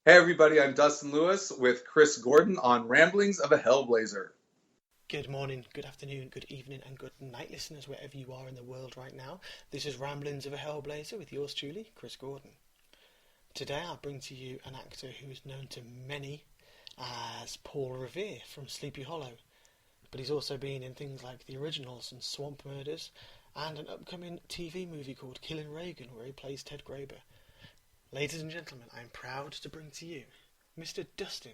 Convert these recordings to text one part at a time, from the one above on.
Hey everybody, I'm Dustin Lewis with Chris Gordon on Ramblings of a Hellblazer. Good morning, good afternoon, good evening, and good night, listeners, wherever you are in the world right now. This is Ramblings of a Hellblazer with yours truly, Chris Gordon. Today I bring to you an actor who is known to many as Paul Revere from Sleepy Hollow, but he's also been in things like The Originals and Swamp Murders, and an upcoming TV movie called Killing Reagan, where he plays Ted Graeber. Ladies and gentlemen, I am proud to bring to you Mr. Dustin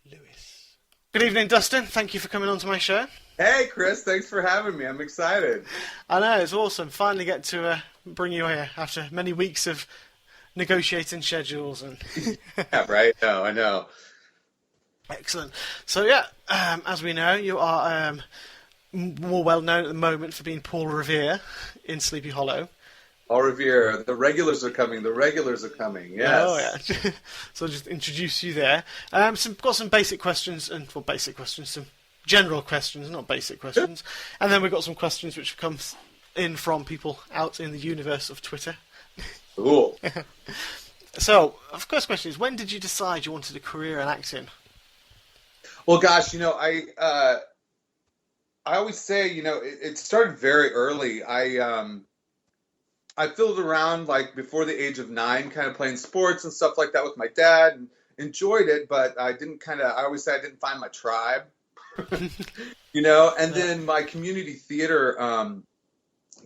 Lewis. Good evening, Dustin. Thank you for coming on to my show. Hey Chris, thanks for having me. I'm excited. I know, it's awesome. Finally get to bring you here after many weeks of negotiating schedules. And Yeah, right? No, I know. Excellent. So yeah, as we know, you are more well known at the moment for being Paul Revere in Sleepy Hollow. Au revoir. The regulars are coming. The regulars are coming. Yes. Oh yeah. So I'll just introduce you there. Got some basic questions, some general questions, not basic questions, and then we've got some questions which come in from people out in the universe of Twitter. Cool. So, first question is, when did you decide you wanted a career in acting? Well, gosh, I always say, it started very early. I fiddled around like before the age of 9, kind of playing sports and stuff like that with my dad, and enjoyed it, but I always say I didn't find my tribe, and then my community theater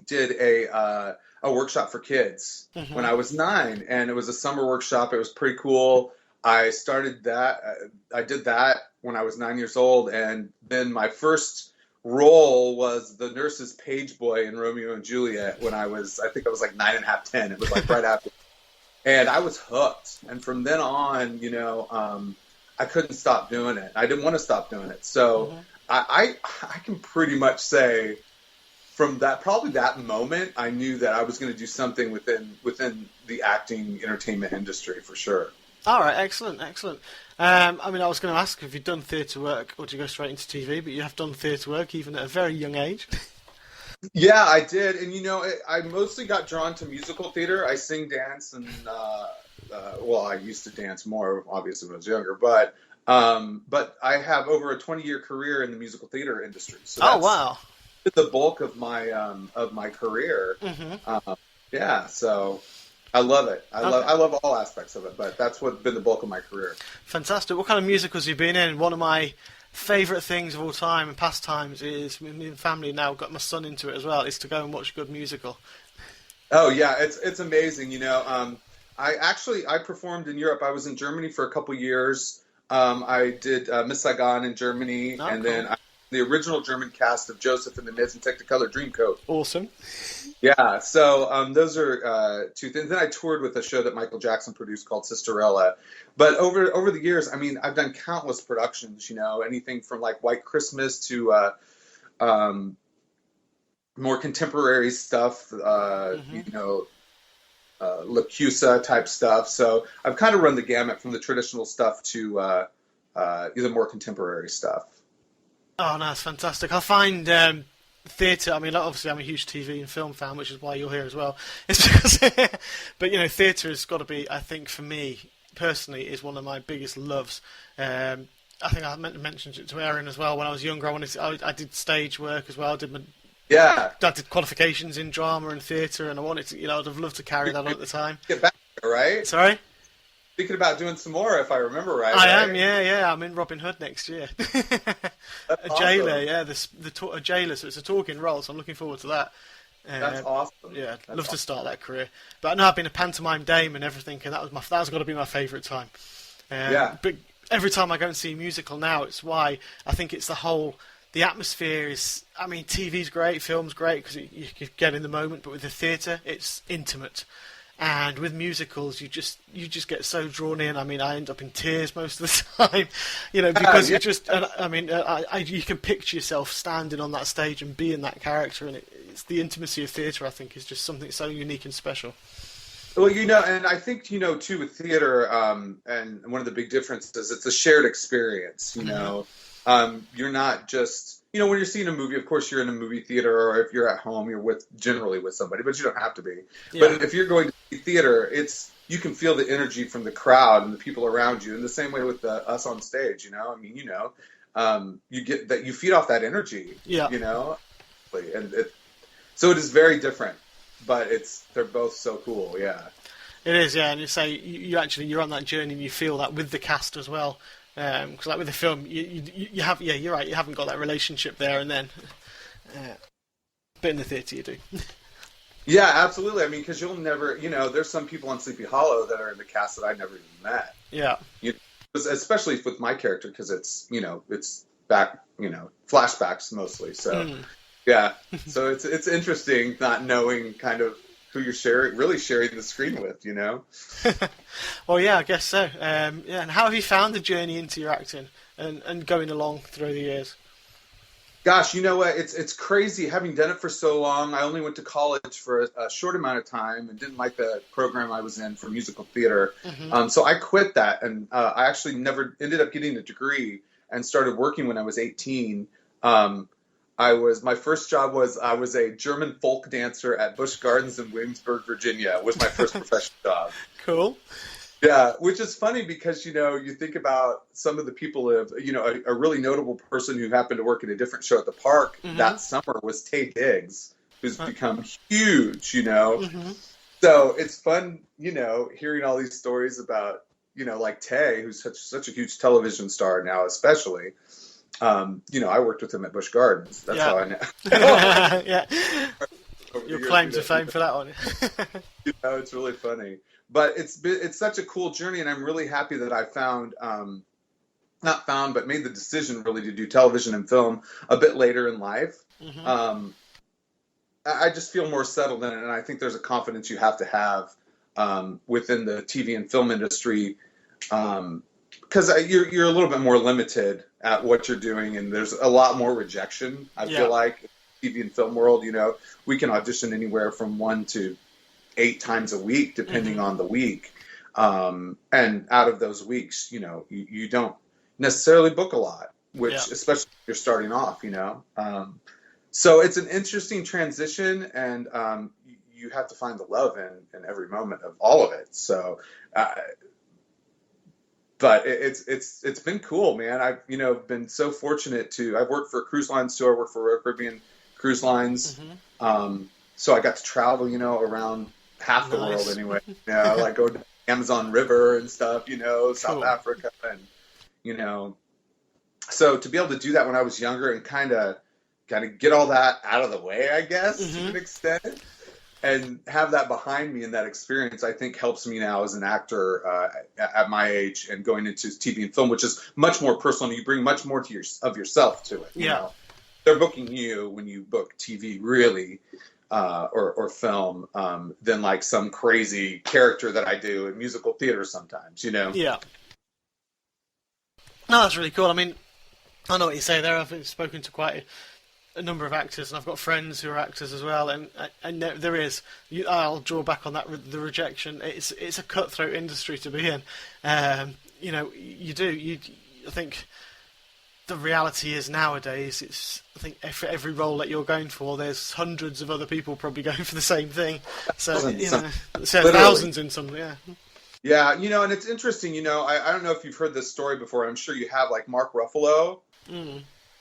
did a workshop for kids when I was 9, and it was a summer workshop. It was pretty cool. I started that. I did that when I was 9 years old, and then my first role was the nurse's page boy in Romeo and Juliet when I think I was like 9.5, 10. It was like right after, and I was hooked. And from then on, I couldn't stop doing it. I didn't want to stop doing it. So I can pretty much say from probably that moment, I knew that I was going to do something within the acting entertainment industry for sure. All right, excellent. I was going to ask if you'd done theatre work or to go straight into TV, but you have done theatre work even at a very young age. Yeah, I did, and I mostly got drawn to musical theater. I sing, dance, and I used to dance more, obviously, when I was younger. But I have over a 20-year career in the musical theater industry. So oh wow! The bulk of my career. Yeah, so. I love it. I love all aspects of it, but that's what's been the bulk of my career. Fantastic. What kind of musicals have you been in? One of my favourite things of all time and pastimes is, me and family now got my son into it as well, is to go and watch a good musical. Oh yeah, it's amazing. I performed in Europe. I was in Germany for a couple years. I did Miss Saigon in Germany, and cool. then the original German cast of Joseph and the Miz and Technicolor Dreamcoat. Awesome. Yeah, so those are two things. Then I toured with a show that Michael Jackson produced called Sisterella. But over the years, I've done countless productions, anything from like White Christmas to more contemporary stuff, LaCusa type stuff. So I've kind of run the gamut from the traditional stuff to the more contemporary stuff. Oh, no, that's fantastic. I find theatre, obviously I'm a huge TV and film fan, which is why you're here as well. It's because, but, theatre has got to be, I think, for me, personally, is one of my biggest loves. I think I mentioned it to Erin as well. When I was younger, I did stage work as well. I did qualifications in drama and theatre, and I wanted to, I'd have loved to carry that on at the time. Get back there, right? Sorry? Thinking about doing some more, if I remember right. I am, yeah. I'm in Robin Hood next year. A jailer, yeah, a jailer, so it's a talking role, so I'm looking forward to that. That's awesome. Yeah, I'd love to start that career. But I know I've been a pantomime dame and everything, and that's got to be my favourite time. But every time I go and see a musical now, it's why I think it's the atmosphere is, TV's great, film's great, because you get in the moment, but with the theatre, it's intimate. And with musicals, you just get so drawn in. I end up in tears most of the time, because you can picture yourself standing on that stage and being that character, and it's the intimacy of theatre. I think is just something so unique and special. Well, and I think too with theatre, and one of the big differences, it's a shared experience. You're not just. When you're seeing a movie, of course you're in a movie theater, or if you're at home, you're generally with somebody, but you don't have to be. Yeah. But if you're going to see theater, it's you can feel the energy from the crowd and the people around you. In the same way with us on stage, I mean, you get that, you feed off that energy, Yeah. and so it is very different, but they're both so cool. Yeah. It is, yeah, and you say you're on that journey and you feel that with the cast as well. Because like with the film, you have, yeah, you're right, you haven't got that relationship there and then. But in the theatre you do. Yeah, absolutely. I mean, because you'll never, there's some people on Sleepy Hollow that are in the cast that I never even met. Yeah. Especially with my character, because it's back, flashbacks mostly. So, yeah. So it's interesting not knowing kind of who you're really sharing the screen with, Well, yeah, I guess so. Yeah, and how have you found the journey into your acting and going along through the years? Gosh, you know what? It's crazy having done it for so long. I only went to college for a short amount of time and didn't like the program I was in for musical theater. So I quit that, and I actually never ended up getting a degree and started working when I was 18. My first job was I was a German folk dancer at Busch Gardens in Williamsburg, Virginia. Was my first professional job. Cool. Yeah, which is funny because, you think about some of the people a really notable person who happened to work at a different show at the park that summer was Taye Diggs, who's become huge, So it's fun, hearing all these stories about, like Taye, who's such a huge television star now, especially. I worked with him at Busch Gardens. That's how I know. Yeah. Your claim to fame for that one. It's really funny. But it's such a cool journey, and I'm really happy that I but made the decision really to do television and film a bit later in life. I just feel more settled in it, and I think there's a confidence you have to have within the TV and film industry, because you're a little bit more limited at what you're doing, and there's a lot more rejection. I feel like in the TV and film world, we can audition anywhere from 1 to 8 times a week, depending on the week. And out of those weeks, you don't necessarily book a lot, which especially if you're starting off, So it's an interesting transition, and you have to find the love in every moment of all of it. So, but it's been cool, man. I've been so fortunate I've worked for cruise lines too. I worked for Royal Caribbean Cruise Lines. So I got to travel, around half the world anyway. Like go to the Amazon River and stuff, South Africa, and so to be able to do that when I was younger and kind of get all that out of the way, I guess, to an extent, and have that behind me and that experience, I think helps me now as an actor at my age and going into TV and film, which is much more personal. You bring much more of yourself to it. They're booking you when you book TV, really. Or film, than like some crazy character that I do in musical theater sometimes, Yeah. No, that's really cool. I mean, I know what you say there. I've spoken to quite a number of actors, and I've got friends who are actors as well, and there is. I'll draw back on that. The rejection. It's a cutthroat industry to be in. You do. I think. The reality is nowadays, I think for every role that you're going for, there's hundreds of other people probably going for the same thing. So, thousands in some, Yeah, and it's interesting, I don't know if you've heard this story before. I'm sure you have, like Mark Ruffalo,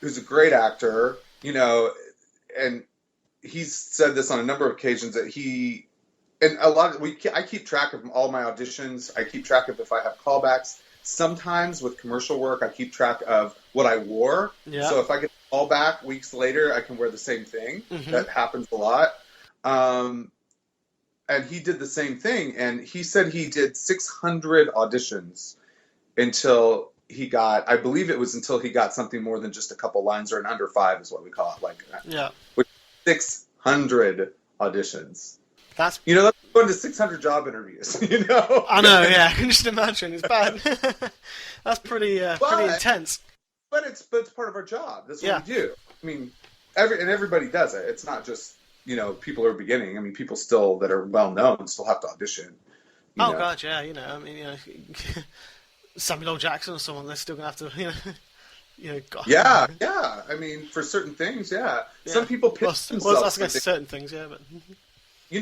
who's a great actor, and he's said this on a number of occasions that I keep track of all my auditions. I keep track of if I have callbacks. Sometimes with commercial work, I keep track of what I wore. So if I get a call back weeks later, I can wear the same thing. That happens a lot. And he did the same thing. And he said he did 600 auditions until he got, I believe it was until he got something more than just a couple lines, or an under 5 is what we call it. With 600 auditions. That's that's going to 600 job interviews. I know, yeah. I can just imagine. It's bad. That's pretty intense. But it's part of our job. That's what we do. I mean, everybody does it. It's not just people who are beginning. I mean, people still that are well known still have to audition. God, yeah. I mean, Samuel L. Jackson or someone, they're still gonna have to. God. Yeah. I mean, for certain things, Some people pick themselves. That's against certain things, but.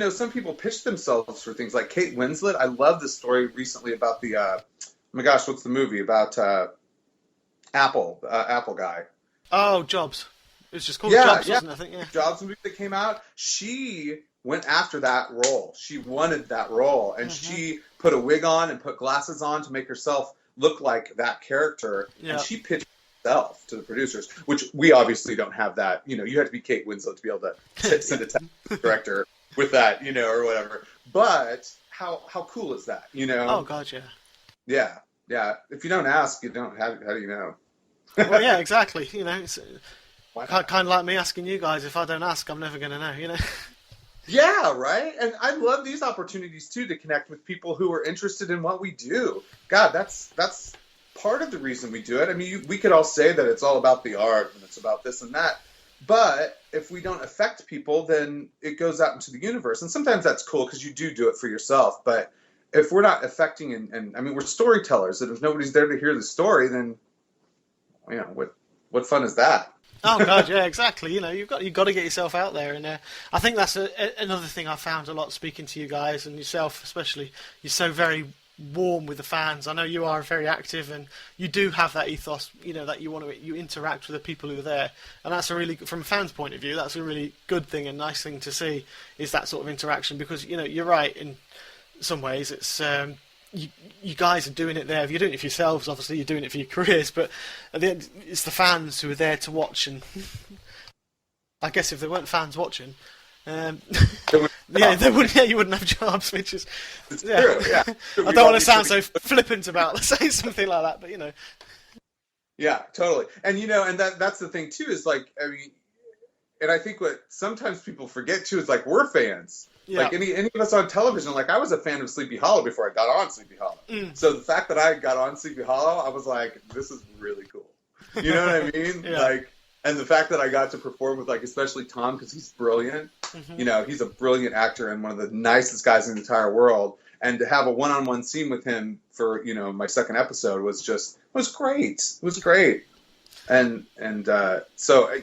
some people pitch themselves for things like Kate Winslet. I love this story recently about the, oh my gosh, what's the movie about Apple guy? Oh, Jobs. It was just called Yeah, Jobs, yeah. wasn't it? I think, yeah. Jobs movie that came out. She went after that role. She wanted that role, and she put a wig on and put glasses on to make herself look like that character. Yeah. And she pitched herself to the producers, which we obviously don't have that. You have to be Kate Winslet to be able to send a text to the director with that, or whatever. But how cool is that? Oh God, yeah. Yeah, yeah. If you don't ask, you don't have. How do you know? Well, yeah, exactly. It's kind of like me asking you guys. If I don't ask, I'm never going to know. Yeah, right. And I love these opportunities too to connect with people who are interested in what we do. God, that's part of the reason we do it. I mean, we could all say that it's all about the art and it's about this and that, but if we don't affect people, then it goes out into the universe. And sometimes that's cool because you do it for yourself. But if we're not affecting, and I mean, we're storytellers, and if nobody's there to hear the story, then what fun is that? Oh God, yeah, exactly. You've got to get yourself out there, and I think that's another thing I found a lot speaking to you guys and yourself, especially. You're so very warm with the fans. I know you are very active, and you do have that ethos. That you interact with the people who are there, and that's from a fan's point of view, that's a really good thing and nice thing to see. Is that sort of interaction because you're right in some ways. It's you guys are doing it there. If you're doing it for yourselves, obviously you're doing it for your careers, but at the end, it's the fans who are there to watch. And I guess if there weren't fans watching, you wouldn't have jobs. Which is, it's true. Yeah. I don't want to sound so flippant about saying something like that, but Yeah, totally. And and that's the thing too. Is like, I mean, and I think what sometimes people forget too is like we're fans. Yeah. Like any of us on television, like I was a fan of Sleepy Hollow before I got on Sleepy Hollow. So the fact that I got on Sleepy Hollow, I was like, this is really cool. You know what I mean? Yeah. Like, and the fact that I got to perform with like especially Tom because he's brilliant. He's a brilliant actor and one of the nicest guys in the entire world. And to have a one-on-one scene with him for my second episode was great. It was great. And so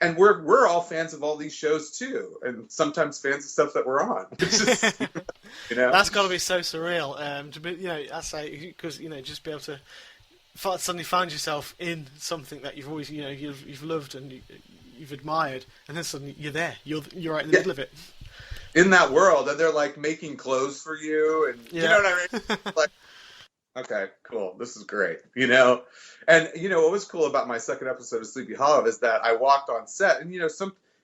and we're all fans of all these shows too, and sometimes fans of stuff that we're on. It's just, That's got to be so surreal. To be, I say because just be able to suddenly find yourself in something that you've always, you've loved and you've admired, and then suddenly you're there. You're right in the middle of it. In that world, and they're like making clothes for you, and you know what I mean? Like, okay, cool. This is great. And what was cool about my second episode of Sleepy Hollow is that I walked on set, and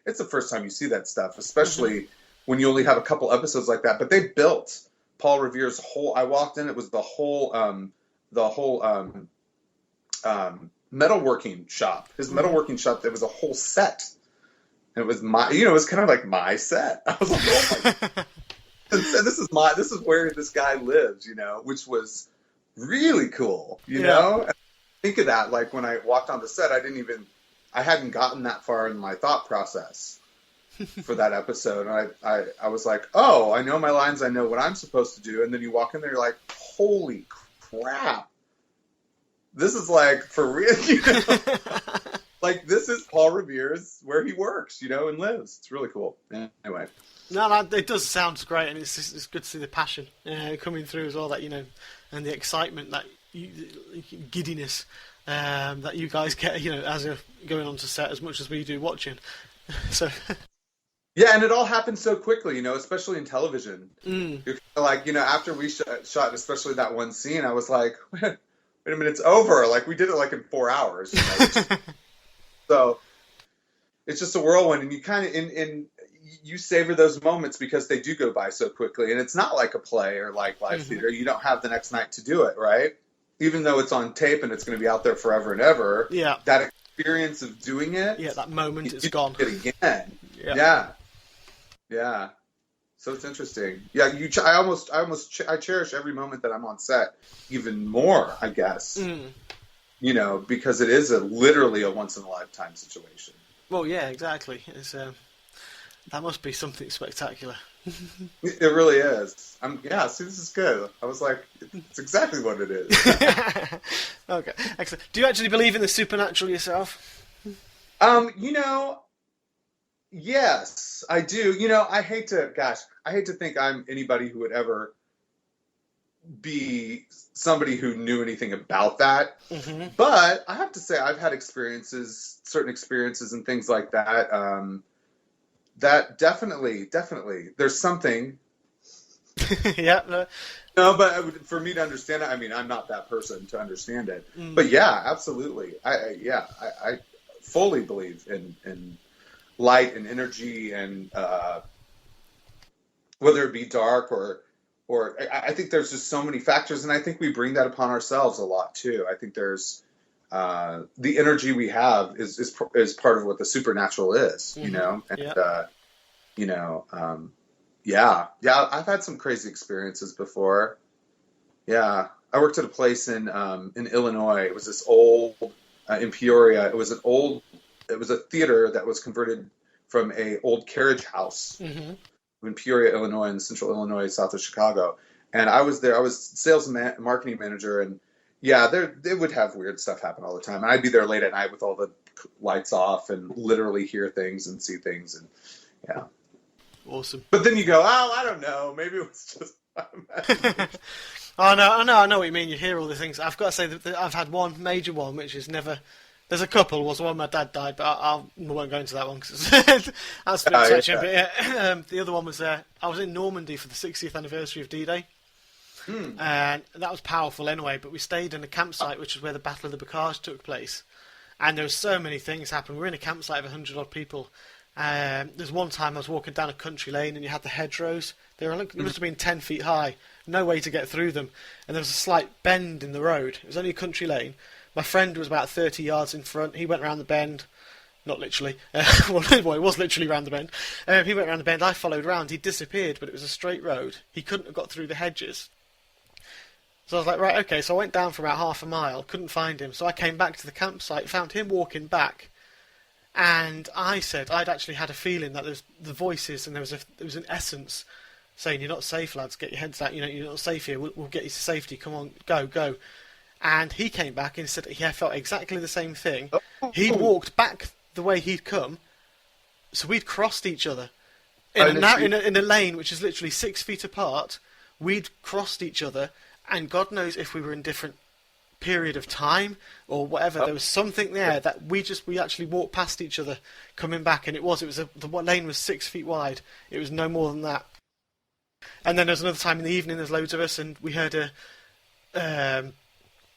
it's the first time you see that stuff, especially when you only have a couple episodes like that. But they built Paul Revere's whole. I walked in, it was the whole metalworking shop. His metalworking shop. There was a whole set. And it was it was kind of like my set. I was like, oh my God. And this is where this guy lives, which was really cool, you know? And think of that, like when I walked on the set, I hadn't gotten that far in my thought process for that episode. And I was like, oh, I know my lines, I know what I'm supposed to do. And then you walk in there, you're like, holy crap. This is like for real, Like this is Paul Revere's where he works, and lives. It's really cool. Anyway. No, it does sound great, and it's good to see the passion coming through as well. That and the excitement, that giddiness that you guys get, as you're going on to set as much as we do watching. So. Yeah, and it all happened so quickly, especially in television. You're like, after we shot, especially that one scene, I was like, wait a minute, it's over. Like we did it like in 4 hours. So it's just a whirlwind, and you kind of you savor those moments because they do go by so quickly, and it's not like a play or like live theater. You don't have the next night to do it, right? Even though it's on tape and it's going to be out there forever and ever. Yeah. That experience of doing it. Yeah, that moment is gone. It again. Yeah. So it's interesting. Yeah, I cherish every moment that I'm on set even more, I guess. Because it is literally a once in a lifetime situation. Well, yeah, exactly. It's that must be something spectacular. It really is. See, this is good. I was like, it's exactly what it is. Okay, excellent. Do you actually believe in the supernatural yourself? Yes, I do. I hate to think I'm anybody who would ever be somebody who knew anything about that. Hmm. But I have to say, I've had certain experiences and things like that. That definitely, there's something. Yeah. No. No, but for me to understand it, I mean, I'm not that person to understand it. Mm. But yeah, absolutely. I fully believe in light and energy and whether it be dark or I think there's just so many factors, and I think we bring that upon ourselves a lot too. I think there's the energy we have is part of what the supernatural is, Hmm. and Yeah. you know, um, yeah, I've had some crazy experiences before. Yeah, I worked at a place in Illinois. It was this old in Peoria. It was a theater that was converted from a old carriage house Hmm. in Peoria, Illinois, in central Illinois, south of Chicago. And I was there. I was sales and marketing manager, and yeah, they would have weird stuff happen all the time. And I'd be there late at night with all the lights off and literally hear things and see things. And yeah, Awesome. but then you go, oh, I don't know, maybe it was just my imagination. I know what you mean. You hear all the things. I've got to say that I've had one major one, which is never. There's a couple. Was the one my dad died, but I won't go into that one because that's a bit touching. Yeah. But yeah, the other one was I was in Normandy for the 60th anniversary of D-Day, Hmm. and that was powerful anyway. But we stayed in a campsite, which is where the Battle of the Bocage took place, and there were so many things happening. We were in a campsite of 100 odd people. There's one time I was walking down a country lane and you had the hedgerows. They must have been 10 feet high, no way to get through them. And there was a slight bend in the road. It was only a country lane. My friend was about 30 yards in front. He went round the bend. Not literally. Well, it was literally round the bend. He went round the bend. I followed round. He disappeared, but it was a straight road. He couldn't have got through the hedges. So I was like, right, okay. So I went down for about half a mile. Couldn't find him. So I came back to the campsite, found him walking back. And I said I'd actually had a feeling that there was the voices and there was an essence saying, "You're not safe, lads. Get your heads out. You know, you're not safe here. We'll get you to safety. Come on, go." And he came back and said he felt exactly the same thing. He'd Oh, walked back the way he'd come, so we'd crossed each other I didn't see. in a lane which is literally 6 feet apart. We'd crossed each other, and God knows if we were in different period of time or whatever. There was something there that we actually walked past each other coming back, and the lane was 6 feet wide. It was no more than that. And then there's another time in the evening. There's loads of us, and we heard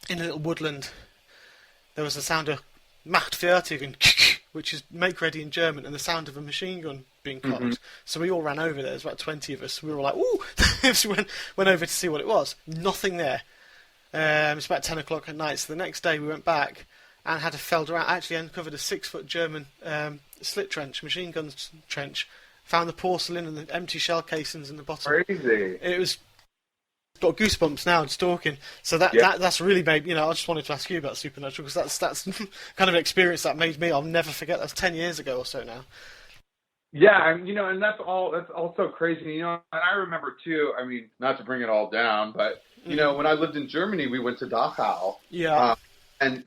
in a little woodland. There was the sound of "Macht fertig" and which is "make ready" in German, and the sound of a machine gun being Hmm. cocked. So we all ran over there. There's about 20 of us. We were all like, "Ooh!" So we went over to see what it was. Nothing there. It's about 10 o'clock at night. So the next day we went back and had a felled around. Actually uncovered a 6 foot German slit trench, machine gun trench. Found the porcelain and the empty shell casings in the bottom. Crazy. It was got goosebumps now just talking. So Yeah. that's really made. I just wanted to ask you about supernatural because that's kind of an experience that made me. I'll never forget. That's 10 years ago or so now. Yeah, and that's all so crazy. And I remember too, I mean, not to bring it all down, but Hmm. when I lived in Germany, we went to Dachau. Yeah. Uh, and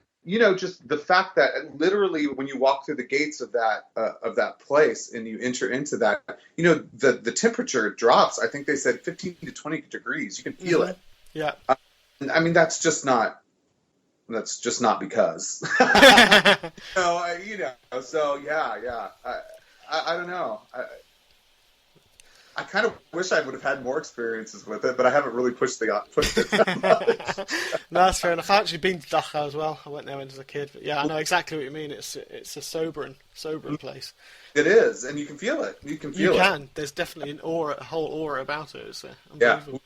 just the fact that literally when you walk through the gates of that place and you enter into that, the temperature drops. I think they said 15 to 20 degrees. You can feel Hmm. it. Yeah. And I mean, that's just not because. No, so yeah. I don't know. I kind of wish I would have had more experiences with it, but I haven't really pushed it that much. No, that's fair enough. I've actually been to Dachau as well. I went there when I was a kid. But yeah, I know exactly what you mean. It's a sobering place. It is, and you can feel it. You can You feel it. can. There's definitely a whole aura about it. It's Yeah, unbelievable.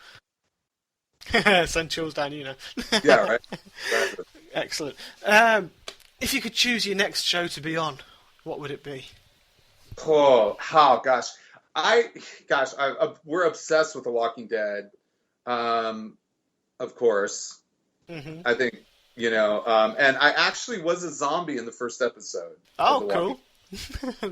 Send chills down, yeah, right. Exactly. Excellent. If you could choose your next show to be on, what would it be? Gosh, we're obsessed with The Walking Dead. Um, of course, Hmm. I think and I actually was a zombie in the first episode of The Oh, Walking. cool.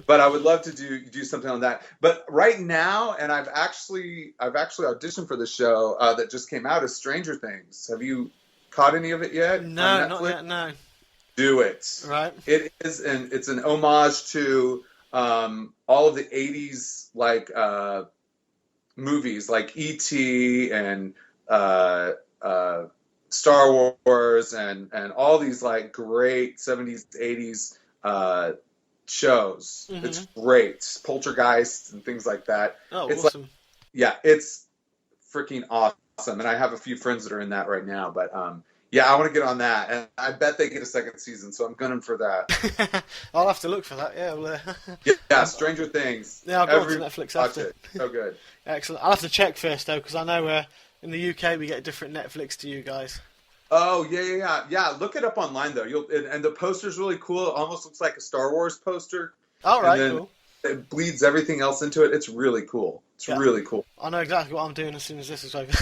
But I would love to do something on that. But right now, and I've actually auditioned for the show that just came out, is Stranger Things. Have you caught any of it yet on No, not Netflix? yet. No. Do it. Right. It's an homage to all of the 80s like movies like E.T. and Star Wars and all these like great 70s 80s shows. Mm-hmm. It's great. Poltergeist and things like that. Oh, It's awesome. like, yeah, it's freaking awesome. And I have a few friends that are in that right now, but yeah, I want to get on that, and I bet they get a second season, so I'm gunning for that. I'll have to look for that. Yeah, well, Yeah, Stranger Things. Yeah, I'll go on to Netflix after. It. So good. Excellent. I'll have to check first though, because I know in the UK we get a different Netflix to you guys. Oh yeah. Look it up online though. And the poster's really cool. It almost looks like a Star Wars poster. All right, and then cool. It bleeds everything else into it. It's really cool. It's really cool. I know exactly what I'm doing as soon as this is over.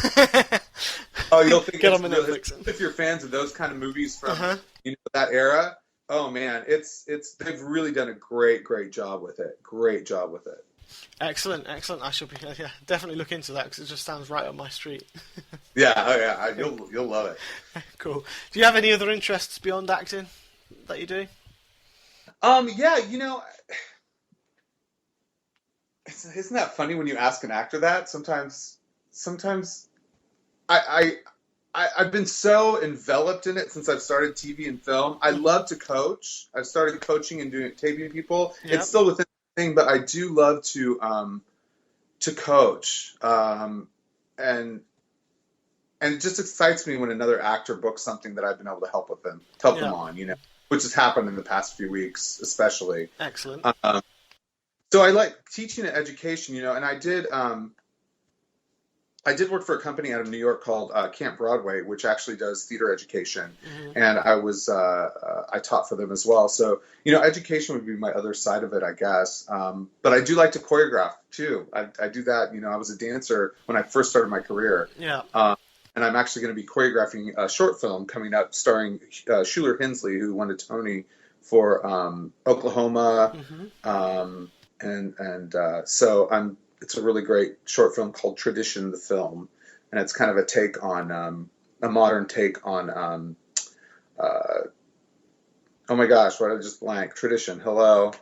Oh, you'll think Get it's on my really, Netflix. if you're fans of those kind of movies from that era. Oh man, it's they've really done a great job with it. Great job with it. Excellent. I shall be definitely look into that because it just sounds right up my street. You'll love it. Cool. Do you have any other interests beyond acting that you do? Yeah, isn't that funny when you ask an actor that? Sometimes I've been so enveloped in it since I've started TV and film. I love to coach. I've started coaching and taping people. Yep. It's still within the thing, but I do love to coach. And it just excites me when another actor books something that I've been able to help them on, which has happened in the past few weeks, especially. Excellent. So I like teaching and education, and I did work for a company out of New York called Camp Broadway, which actually does theater education, and I taught for them as well. So education would be my other side of it, I guess. But I do like to choreograph too. I do that. I was a dancer when I first started my career. Yeah. And I'm actually going to be choreographing a short film coming up starring Shuler Hensley, who won a Tony for Oklahoma. So it's a really great short film called Tradition, the film, and it's kind of a take on a modern take on oh my gosh, why did I just blank? Tradition. Hello.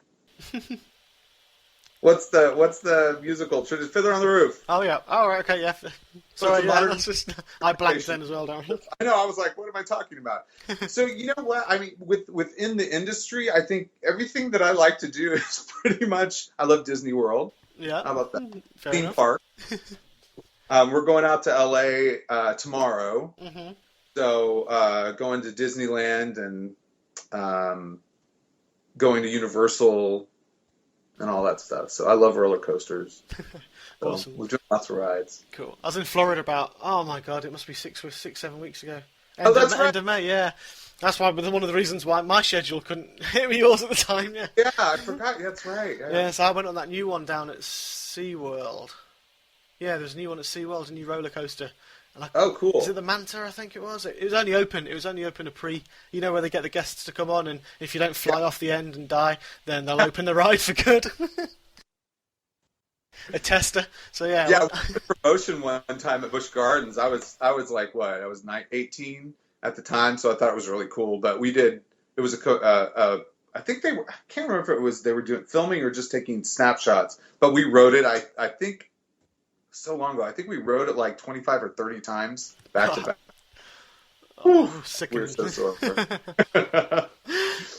What's the musical? Fiddler on the Roof. Oh yeah. Oh right. Okay. Yeah. Sorry. Yeah. That's just I blanked then as well, don't I? I know. I was like, what am I talking about? So you know what? I mean, within the industry, I think everything that I like to do is pretty much. I love Disney World. Yeah. How about that? Fair Theme enough. park. We're going out to LA tomorrow. So going to Disneyland and going to Universal and all that stuff. So I love roller coasters. So Awesome. we're doing lots of rides. Cool. I was in Florida about, oh my god, it must be 7 weeks ago. That's right. End of May, yeah. That's why, but one of the reasons why my schedule couldn't hit me yours at the time, yeah. Yeah, I forgot. That's right. Yeah, so I went on that new one down at SeaWorld. Yeah, there's a new one at SeaWorld, a new roller coaster. And Oh, cool. Is it the Manta, I think it was? It was only open a pre, where they get the guests to come on, and if you don't fly off the end and die, then they'll open the ride for good. A tester. So yeah. Yeah, we did a promotion one time at Busch Gardens. I was like, what? I was 18 at the time, so I thought it was really cool. But we did. It was I think they were. I can't remember if it was they were doing filming or just taking snapshots. But we rode it. I think so long ago. I think we rode it like 25 or 30 times back to back. Oh, sick. We were so sore.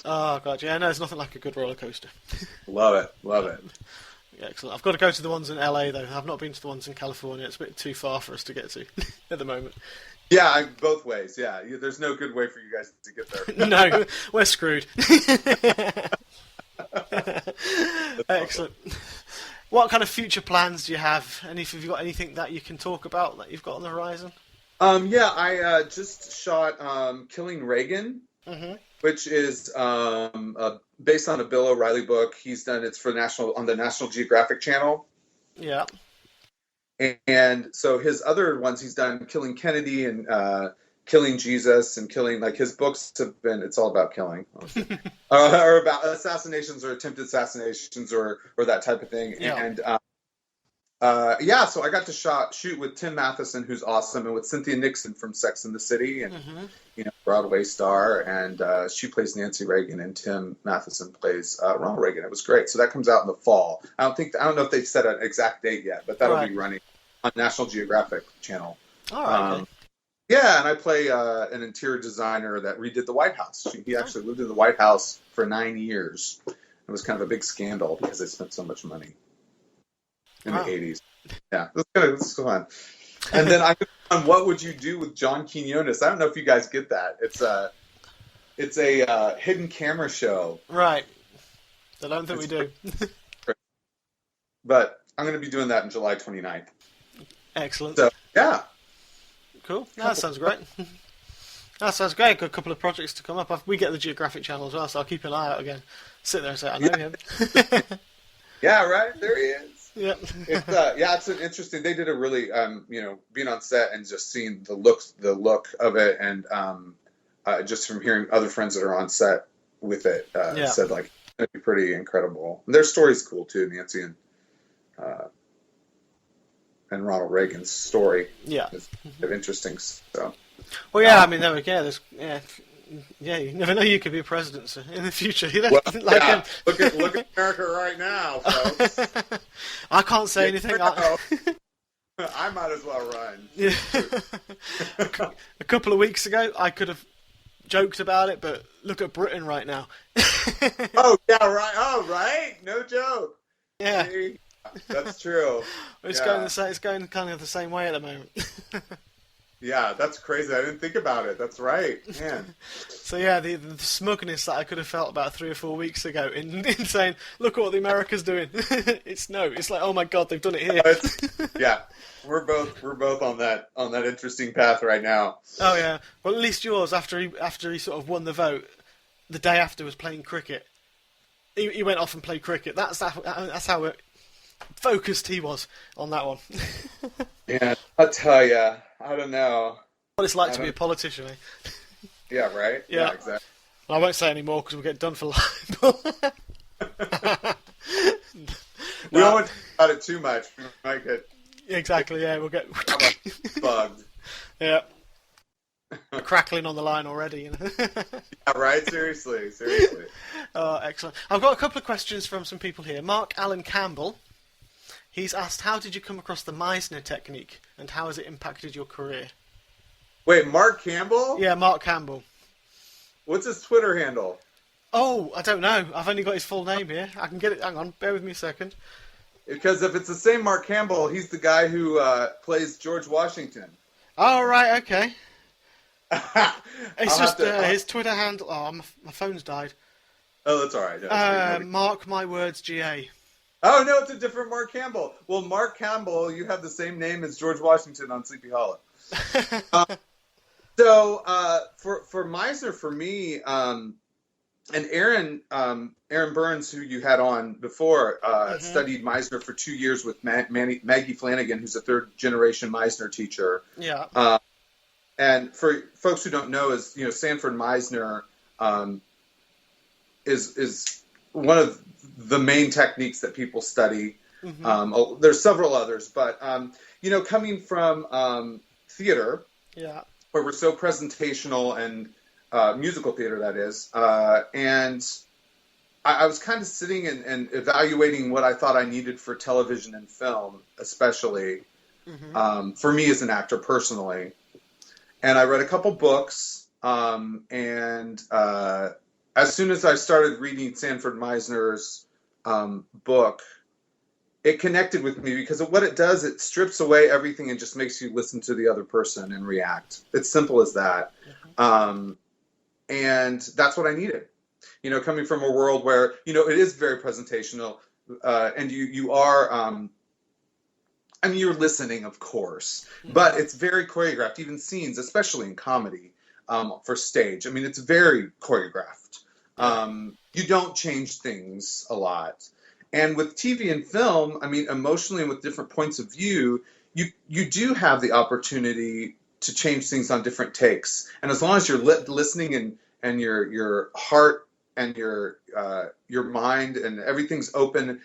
Oh god, yeah, no, there's nothing like a good roller coaster. Love it. Yeah, excellent. I've got to go to the ones in LA though. I've not been to the ones in California. It's a bit too far for us to get to at the moment. Yeah, both ways. Yeah, there's no good way for you guys to get there. No, we're screwed. Excellent. What kind of future plans do you have? And if you've got anything that you can talk about that you've got on the horizon? Yeah, I just shot Killing Reagan, which is based on a Bill O'Reilly book. He's done it's for on the National Geographic Channel. Yeah. And so his other ones he's done Killing Kennedy and Killing Jesus and killing, like his books have been, it's all about killing. Or about assassinations or attempted assassinations or that type of thing. Yeah. And Yeah, so I got to shoot with Tim Matheson, who's awesome, and with Cynthia Nixon from Sex and the City, and Hmm. Broadway star, and she plays Nancy Reagan, and Tim Matheson plays Ronald Reagan. It was great. So that comes out in the fall. I don't know if they've set an exact date yet, but that'll Right. be running on National Geographic Channel. All right. Okay. Yeah, and I play an interior designer that redid the White House. He actually lived in the White House for 9 years. It was kind of a big scandal because they spent so much money in the Wow. 80s. Yeah, it was fun. And then on What Would You Do with John Quinones? I don't know if you guys get that. It's a hidden camera show. Right. I don't think we do. But I'm going to be doing that on July 29th. Excellent. So, yeah. Cool. No, that sounds great. That sounds great. Got a couple of projects to come up. We get the Geographic Channel as well, so I'll keep an eye out again. Sit there and say, I know him. Yeah, right? There he is. Yeah. It's an interesting. They did a really, being on set and just seeing the look of it, and just from hearing other friends that are on set with it, said like it'd be pretty incredible. And their story's cool too, Nancy and Ronald Reagan's story. Yeah. Is interesting. So. Well, yeah. I mean, there we go. Yeah, you never know. You could be a president in the future. Look at America right now, folks. I can't say anything. I might as well run. Yeah. A couple of weeks ago, I could have joked about it, but look at Britain right now. Oh yeah, right. Oh right, no joke. Yeah, see? That's true. It's going kind of the same way at the moment. Yeah, that's crazy. I didn't think about it. That's right. Man. So yeah, the smugness that I could have felt about 3 or 4 weeks ago in saying, look what the America's doing. It's like, oh my God, they've done it here. Yeah, we're both on that interesting path right now. Oh yeah. Well, at least yours after he sort of won the vote, the day after was playing cricket. He went off and played cricket. That's how focused he was on that one. Yeah, I'll tell you. I don't know. What it's like to be a politician, eh? Yeah, right? Yeah, exactly. Well, I won't say any more because we'll get done for life. We don't want to talk about it too much. We might get... Exactly, yeah, we'll get... bugged. Yeah. We're crackling on the line already, you know? Yeah, right? Seriously. Oh, excellent. I've got a couple of questions from some people here. Mark Allen Campbell. He's asked, how did you come across the Meisner technique, and how has it impacted your career? Wait, Mark Campbell? Yeah, Mark Campbell. What's his Twitter handle? Oh, I don't know. I've only got his full name here. I can get it. Hang on, bear with me a second. Because if it's the same Mark Campbell, he's the guy who plays George Washington. Oh, right, okay. It's just his Twitter handle. Oh, my phone's died. Oh, that's all right. Mark my words, GA. Oh, no, it's a different Mark Campbell. Well, Mark Campbell, you have the same name as George Washington on Sleepy Hollow. So for Meisner, for me, and Aaron Burns, who you had on before, studied Meisner for 2 years with Maggie Flanagan, who's a third-generation Meisner teacher. Yeah. And for folks who don't know, Sanford Meisner is one of the main techniques that people study. Mm-hmm. There's several others, but coming from theater, where we're so presentational and musical theater, that is, and I was kind of sitting and evaluating what I thought I needed for television and film, especially for me as an actor personally. And I read a couple books, and as soon as I started reading Sanford Meisner's book, it connected with me because of what it does. It strips away everything and just makes you listen to the other person and react. It's simple as that. And that's what I needed. Coming from a world where, it is very presentational, and you are, you're listening, of course, but it's very choreographed, even scenes, especially in comedy, for stage. It's very choreographed. You don't change things a lot. And with TV and film, emotionally and with different points of view, you do have the opportunity to change things on different takes. And as long as you're listening and your heart and your mind and everything's open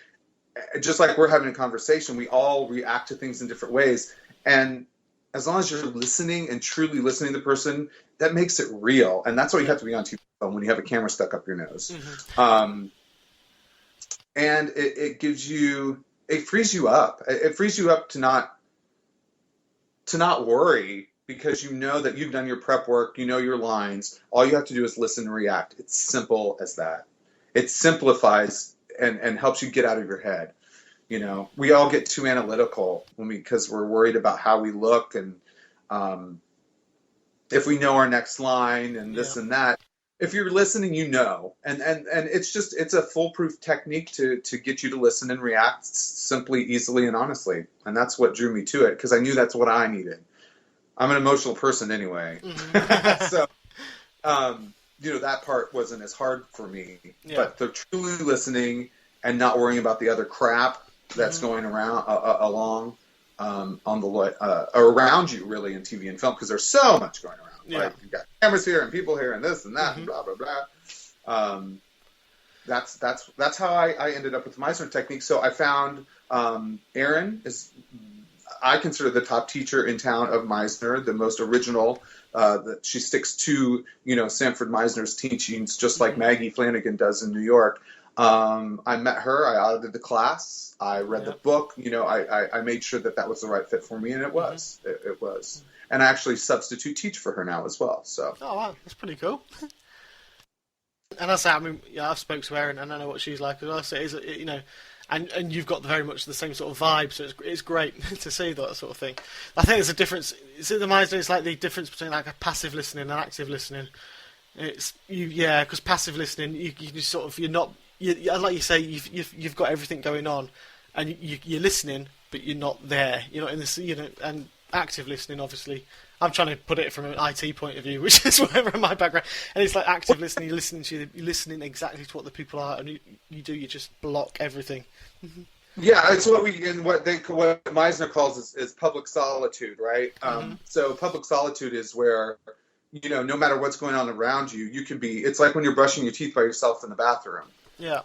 just like we're having a conversation, we all react to things in different ways. And as long as you're listening and truly listening to the person, that makes it real. And that's why you have to be on TV when you have a camera stuck up your nose. And it gives you, it frees you up. It frees you up to not worry, because you know that you've done your prep work, you know your lines. All you have to do is listen and react. It's simple as that. It simplifies and helps you get out of your head. You know, we all get too analytical because we're worried about how we look and if we know our next line and this and that. If you're listening, you know, and it's a foolproof technique to get you to listen and react simply, easily, and honestly. And that's what drew me to it, because I knew that's what I needed. I'm an emotional person anyway. So, you know, that part wasn't as hard for me, but the truly listening and not worrying about the other crap that's going around on the around you, really, in TV and film, because there's so much going around. Like, you got cameras here and people here and this and that and blah blah blah. That's how I ended up with the Meisner technique. So I found Erin is, I consider, the top teacher in town of Meisner, the most original. That she sticks to, you know, Sanford Meisner's teachings, just like Maggie Flanagan does in New York. I met her. I audited the class. I read the book. You know, I made sure that was the right fit for me, and it was. It was. And I actually substitute teach for her now as well. So. Oh wow, that's pretty cool. And I mean, I've spoke to Erin, and I know what she's like as well. So you know, and you've got very much the same sort of vibe. So it's great to see that sort of thing. I think there's a difference. Is it the Meisner? It's like the difference between like a passive listening and active listening. It's because passive listening, you just sort of, you're not. Like you say, you've got everything going on, and you're listening, but you're not there. You're not in this, you know. And active listening, obviously, I'm trying to put it from an IT point of view, which is whatever in my background. And it's like active listening. You're listening exactly to what the people are, and you just block everything. Yeah, it's what Meisner calls is public solitude, right? So public solitude is where, you know, no matter what's going on around you, you can be. It's like when you're brushing your teeth by yourself in the bathroom. Yeah.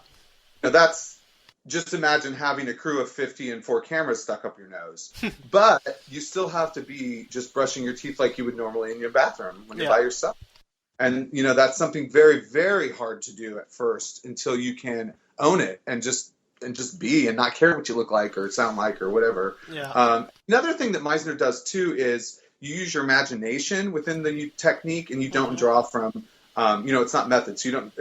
Now that's, just imagine having a crew of 50 and 4 cameras stuck up your nose. But you still have to be just brushing your teeth like you would normally in your bathroom when you're by yourself. And, you know, that's something very, very hard to do at first, until you can own it and just be, and not care what you look like or sound like or whatever. Yeah. Another thing that Meisner does too is you use your imagination within the technique, and you don't draw from, you know, it's not methods. You don't,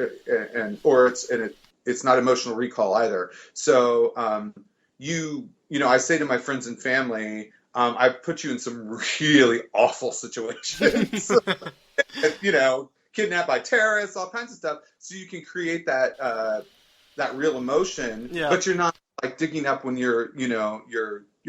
it's not emotional recall either. So you know, I say to my friends and family, I've put you in some really awful situations. You know, kidnapped by terrorists, all kinds of stuff. So you can create that real emotion, but you're not like digging up when your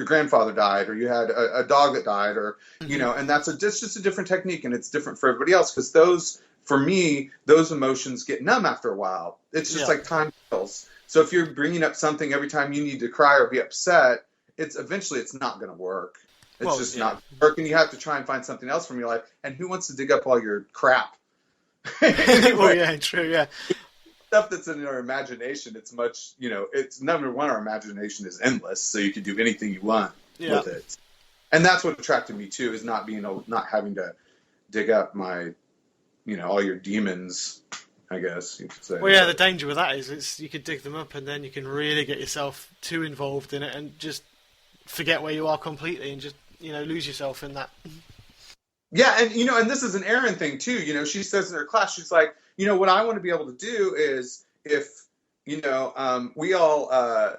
grandfather died, or you had a dog that died, or you know, and it's just a different technique, and it's different for everybody else, because for me, those emotions get numb after a while. It's just like time kills. So if you're bringing up something every time you need to cry or be upset, eventually it's not going to work. It's not working. You have to try and find something else from your life. And who wants to dig up all your crap? Well, yeah, true, yeah. Stuff that's in our imagination, it's much, you know, it's number one, our imagination is endless, so you can do anything you want with it. And that's what attracted me too, is not having to dig up my, you know, all your demons, I guess you could say. Well, yeah, the danger with that is you could dig them up, and then you can really get yourself too involved in it and just forget where you are completely, and just, you know, lose yourself in that. Yeah, and you know, and this is an Erin thing too. You know, she says in her class, she's like, you know, what I want to be able to do is, if, you know, we all, I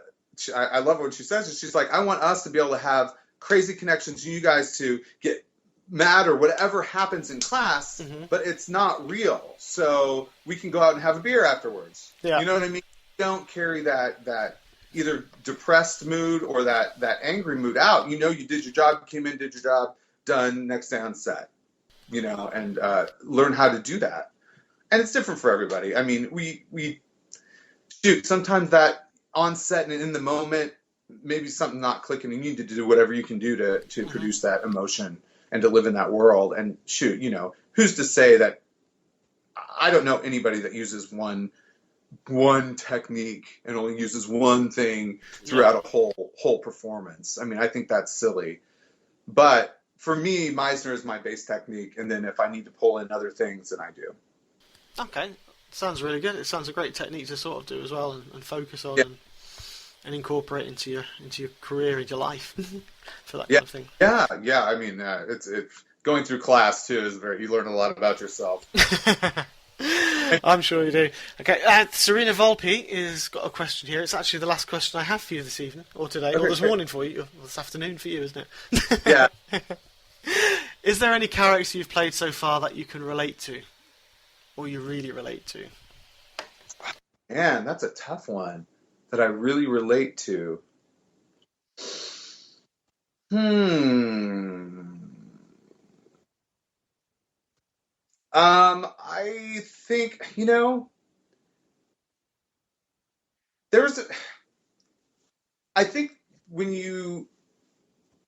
love what she says. She's like, I want us to be able to have crazy connections, you guys to get mad or whatever happens in class, but it's not real. So we can go out and have a beer afterwards. Yeah. You know what I mean? Don't carry that either depressed mood or that angry mood out. You know, you did your job, came in, did your job, done, next day on set. You know, and learn how to do that. And it's different for everybody. I mean, we sometimes that on set and in the moment, maybe something not clicking, and you need to do whatever you can do to produce that emotion and to live in that world. And you know, who's to say that? I don't know anybody that uses one one technique and only uses one thing throughout a whole performance. I mean, I think that's silly. But for me, Meisner is my base technique, and then if I need to pull in other things, then I do. Okay, sounds really good. It sounds a great technique to sort of do as well and focus on Yeah. and incorporate into your career, into your life for that Yeah, kind of thing. yeah. I mean, it's going through class too is you learn a lot about yourself. I'm sure you do. Okay, Serena Volpe has got a question here. It's actually the last question I have for you this evening, or today, or this morning for you, or this afternoon for you, isn't it? Yeah. Is there any character you've played so far that you can relate to, or you really relate to? Man, that's a tough one that I really relate to. I think, there's, I think when you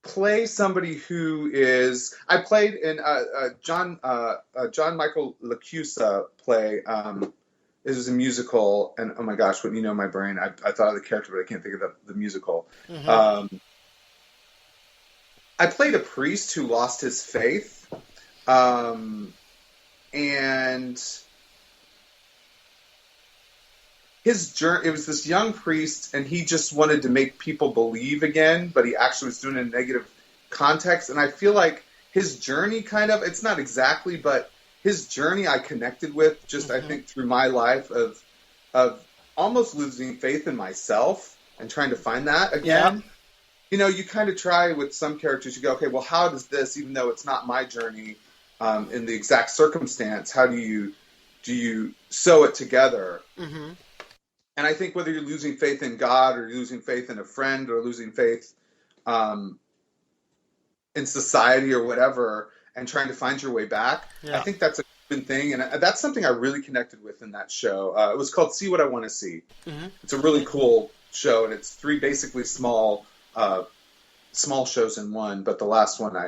play somebody who is, I played in John Michael LaCusa play. This was a musical, and oh my gosh, wouldn't you know my brain? I thought of the character, but I can't think of the musical. Mm-hmm. I played a priest who lost his faith, and his journey. It was this young priest, and he just wanted to make people believe again, but he actually was doing it in a negative context. And I feel like his journey, kind of, it's not exactly, but his journey I connected with just, I think, through my life of almost losing faith in myself and trying to find that again. Yeah. You kind of try with some characters, you go, okay, well, how does this, even though it's not my journey in the exact circumstance, how do you sew it together? Mm-hmm. And I think whether you're losing faith in God or you're losing faith in a friend or losing faith in society or whatever, and trying to find your way back, I think that's a good thing. And that's something I really connected with in that show. It was called See What I Want to See. Mm-hmm. It's a really cool show, and it's 3 basically small shows in one, but the last one, so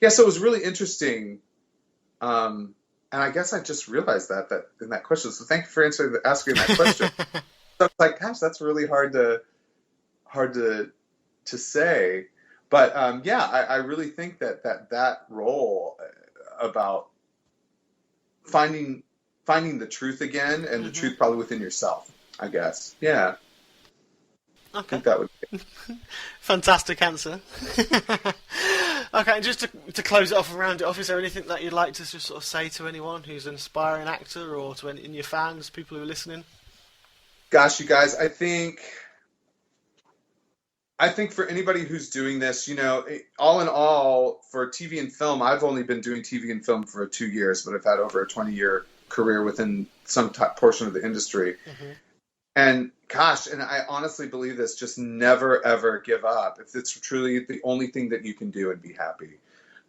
it was really interesting. And I guess I just realized that in that question. So thank you for asking that question. So it's like, gosh, that's really hard to say. But I really think that role about finding the truth again, and the truth probably within yourself, I guess. Yeah. Okay. I think that would be fantastic answer. Okay, and just to close it off and round it off, is there anything that you'd like to just sort of say to anyone who's an aspiring actor, or to in your fans, people who are listening? Gosh, you guys, I think for anybody who's doing this, all in all, for TV and film, I've only been doing TV and film for 2 years, but I've had over a 20-year career within some portion of the industry. Mm-hmm. And gosh, and I honestly believe this, just never, ever give up. If it's truly the only thing that you can do, and be happy.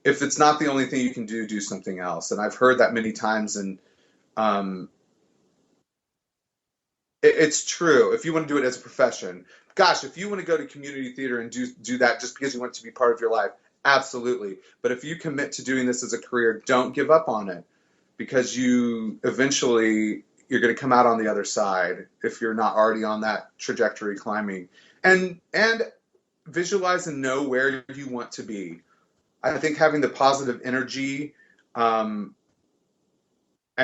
If it's not the only thing you can do something else. And I've heard that many times, and it's true. If you want to do it as a profession, gosh, if you want to go to community theater and do that just because you want it to be part of your life, absolutely. But if you commit to doing this as a career, don't give up on it, because you eventually, you're going to come out on the other side if you're not already on that trajectory climbing. And visualize and know where you want to be. I think having the positive energy and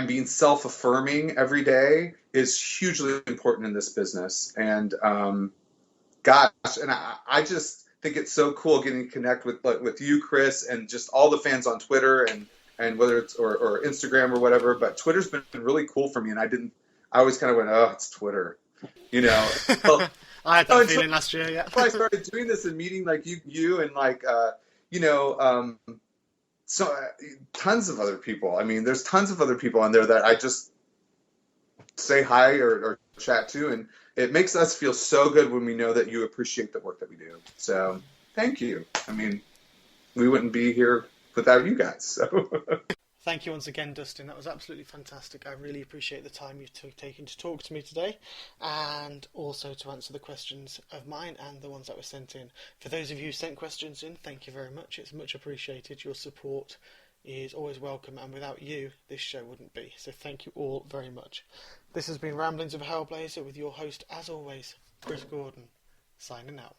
being self-affirming every day is hugely important in this business. And gosh, and I just think it's so cool getting to connect with you, Chris, and just all the fans on Twitter and whether it's or Instagram or whatever. But Twitter's been really cool for me, and I always kind of went, oh, it's Twitter, Well, I had that feeling last year, yeah. I started doing this and meeting like you and like so tons of other people. I mean, there's tons of other people on there that I just say hi or chat to, and it makes us feel so good when we know that you appreciate the work that we do. So thank you. I mean, we wouldn't be here without you guys. So thank you once again, Dustin. That was absolutely fantastic. I really appreciate the time you've taken to talk to me today, and also to answer the questions of mine and the ones that were sent in. For those of you who sent questions in, thank you very much. It's much appreciated, your support is always welcome, and without you, this show wouldn't be. So thank you all very much. This has been Ramblings of a Hellblazer with your host, as always, Chris Gordon, signing out.